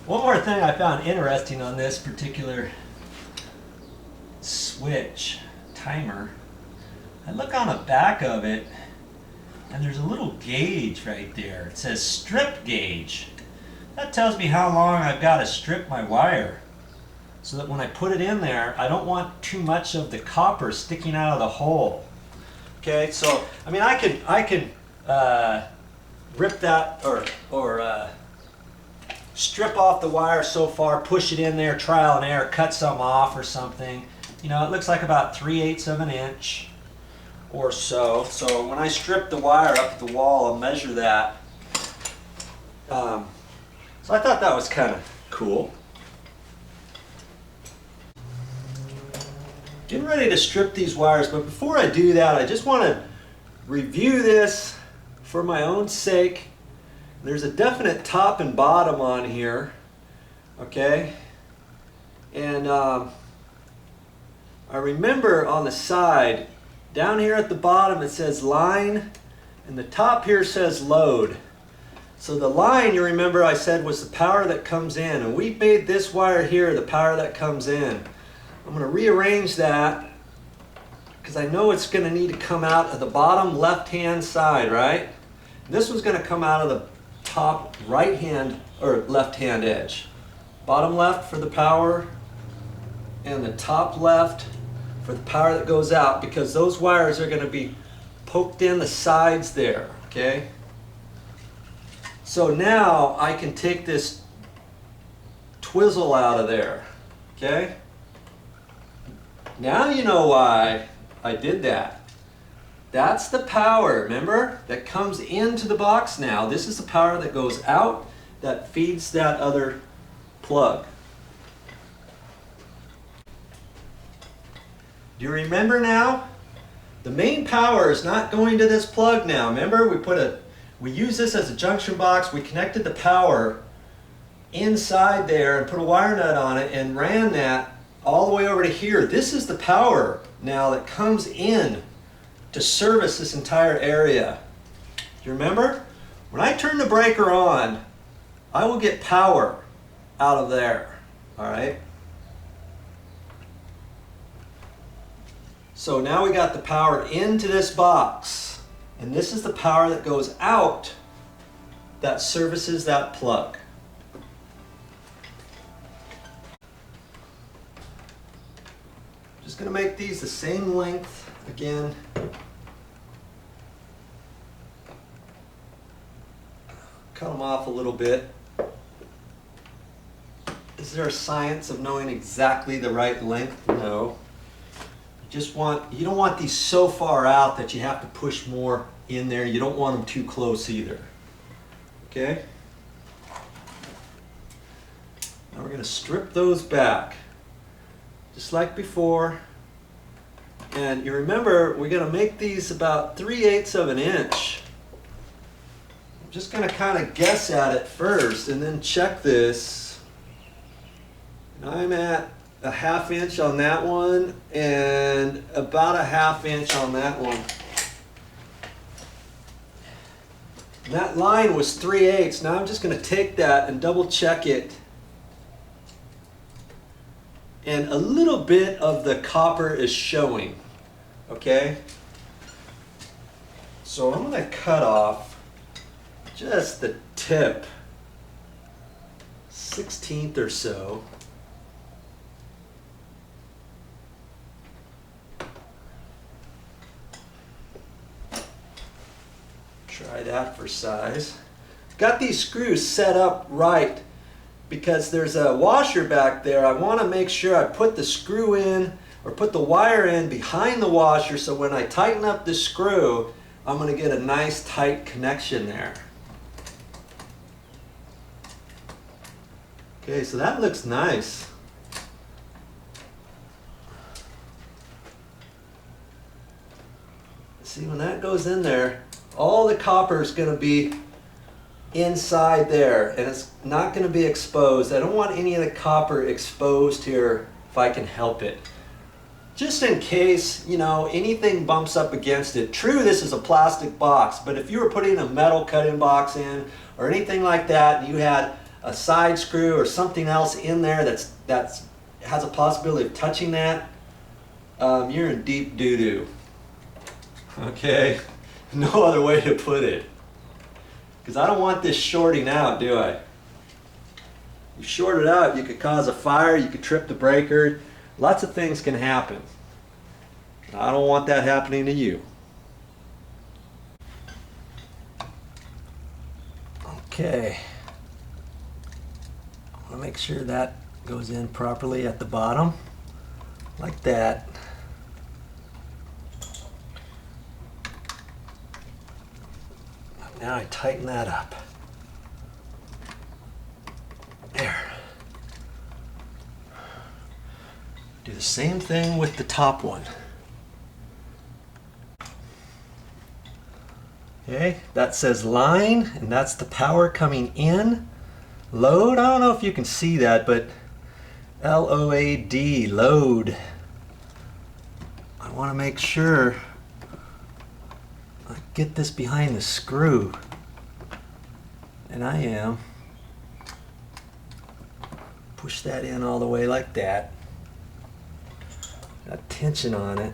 One more thing I found interesting on this particular switch timer. I look on the back of it and there's a little gauge right there. It says strip gauge. That tells me how long I've got to strip my wire, so that when I put it in there, I don't want too much of the copper sticking out of the hole. Okay, so I mean I could rip that or strip off the wire so far, push it in there, trial and error, cut some off or something. You know, it looks like about 3/8 of an inch or so. So when I strip the wire up the wall, I'll measure that. So I thought that was kind of cool. Getting ready to strip these wires, but before I do that, I just want to review this for my own sake. There's a definite top and bottom on here, okay? And I remember on the side, down here at the bottom it says line, and the top here says load. So the line, you remember I said, was the power that comes in, and we made this wire here the power that comes in. I'm going to rearrange that because I know it's going to need to come out of the bottom left-hand side, right? This one's going to come out of the top right-hand or left-hand edge. Bottom left for the power and the top left for the power that goes out, because those wires are going to be poked in the sides there, okay? So now I can take this twizzle out of there, okay? Now you know why I did that. That's the power, remember, that comes into the box now. This is the power that goes out that feeds that other plug. Do you remember now? The main power is not going to this plug now. Remember, we use this as a junction box. We connected the power inside there and put a wire nut on it and ran that all the way over to here. This is the power now that comes in to service this entire area. Do you remember? When I turn the breaker on, I will get power out of there. All right? So now we got the power into this box, and this is the power that goes out that services that plug. Just going to make these the same length again. Cut them off a little bit. Is there a science of knowing exactly the right length? No. You don't want these so far out that you have to push more in there. You don't want them too close either. Okay? Now we're going to strip those back, just like before. And you remember, we're going to make these about 3/8 of an inch. I'm just going to kind of guess at it first and then check this. And I'm at a 1/2 inch on that one and about a 1/2 inch on that one. And that line was 3/8. Now I'm just going to take that and double check it. And a little bit of the copper is showing. Okay? So I'm going to cut off just the tip, 1/16 or so. Try that for size. Got these screws set up right because there's a washer back there. I want to make sure I put the screw in or put the wire in behind the washer, so when I tighten up the screw, I'm going to get a nice tight connection there. Okay, so that looks nice. See, when that goes in there, all the copper is going to be inside there, and it's not going to be exposed. I don't want any of the copper exposed here if I can help it. Just in case, you know, anything bumps up against it. True, this is a plastic box, but if you were putting a metal cut-in box in or anything like that, and you had a side screw or something else in there that's has a possibility of touching that, you're in deep doo-doo. Okay, no other way to put it. Because I don't want this shorting out, do I? You short it out, you could cause a fire, you could trip the breaker. Lots of things can happen. I don't want that happening to you. Okay. I want to make sure that goes in properly at the bottom, like that. Now I tighten that up. There. Do the same thing with the top one. Okay, that says line, and that's the power coming in. Load, I don't know if you can see that, but L-O-A-D, load. I want to make sure I get this behind the screw. And I am. Push that in all the way like that. Got tension on it.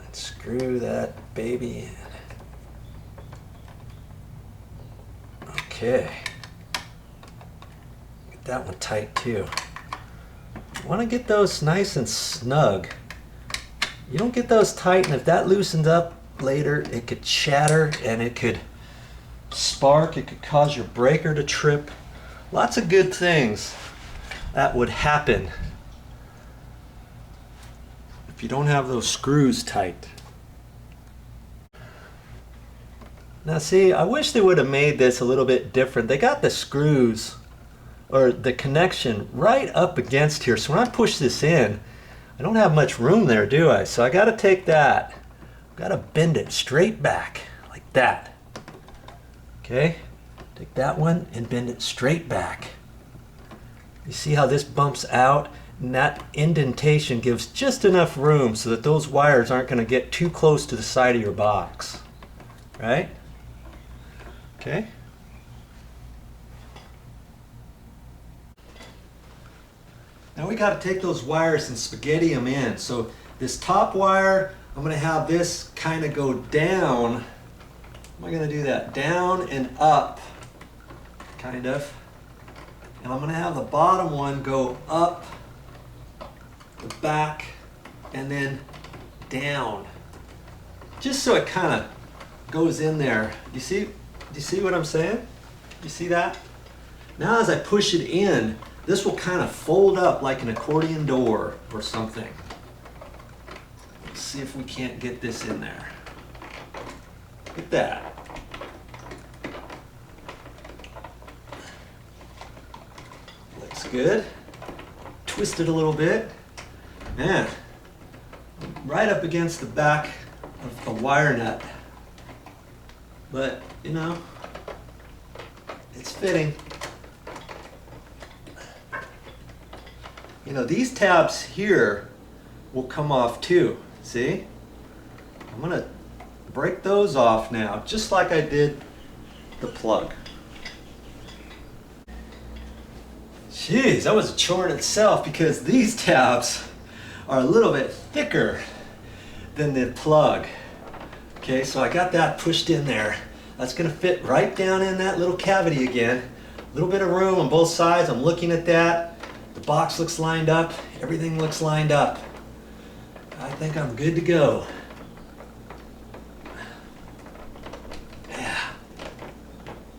And screw that baby in. Okay. Get that one tight too. You want to get those nice and snug. You don't get those tight, and if that loosens up later, it could shatter and it could spark. It could cause your breaker to trip. Lots of good things that would happen if you don't have those screws tight. Now see, I wish they would have made this a little bit different. They got the screws or the connection right up against here. So when I push this in, I don't have much room there, do I? So I got to take that, got to bend it straight back like that. Okay, take that one and bend it straight back. You see how this bumps out? And that indentation gives just enough room so that those wires aren't going to get too close to the side of your box. Right? Okay. Now we got to take those wires and spaghetti them in. So this top wire, I'm going to have this kind of go down. How am I going to do that? Down and up, kind of. And I'm going to have the bottom one go up, the back, and then down. Just so it kind of goes in there. You see what I'm saying? You see that? Now as I push it in, this will kind of fold up like an accordion door or something. Let's see if we can't get this in there. Look at that. Looks good. Twist it a little bit. Man, right up against the back of the wire nut. But, you know, it's fitting. You know, these tabs here will come off too. See? I'm going to break those off now, just like I did the plug. Jeez, that was a chore in itself because these tabs are a little bit thicker than the plug. Okay, so I got that pushed in there. That's going to fit right down in that little cavity again. A little bit of room on both sides. I'm looking at that. The box looks lined up. Everything looks lined up. I think I'm good to go. Yeah,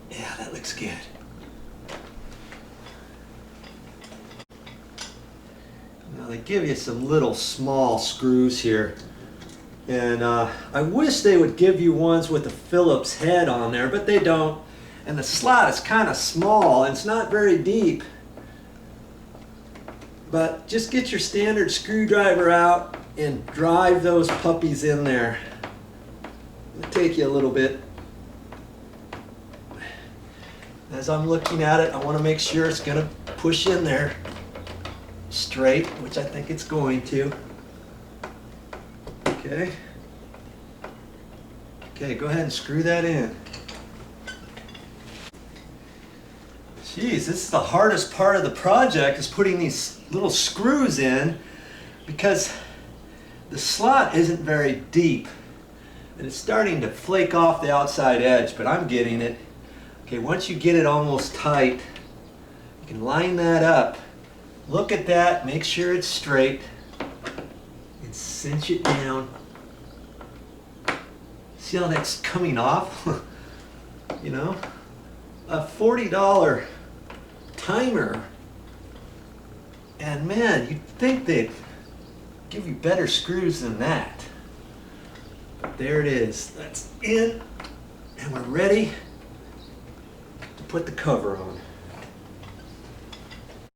that looks good. Now they give you some little small screws here. And I wish they would give you ones with a Phillips head on there, but they don't. And the slot is kind of small and it's not very deep. But just get your standard screwdriver out and drive those puppies in there. It'll take you a little bit. As I'm looking at it, I want to make sure it's going to push in there straight, which I think it's going to. Okay. Okay, go ahead and screw that in. Geez, this is the hardest part of the project, is putting these little screws in, because the slot isn't very deep and it's starting to flake off the outside edge, but I'm getting it. Okay, once you get it almost tight, you can line that up. Look at that, make sure it's straight, and cinch it down. See how that's coming off? You know, a $40 timer, and man, you'd think they'd give you better screws than that. But there it is. That's in, and we're ready to put the cover on.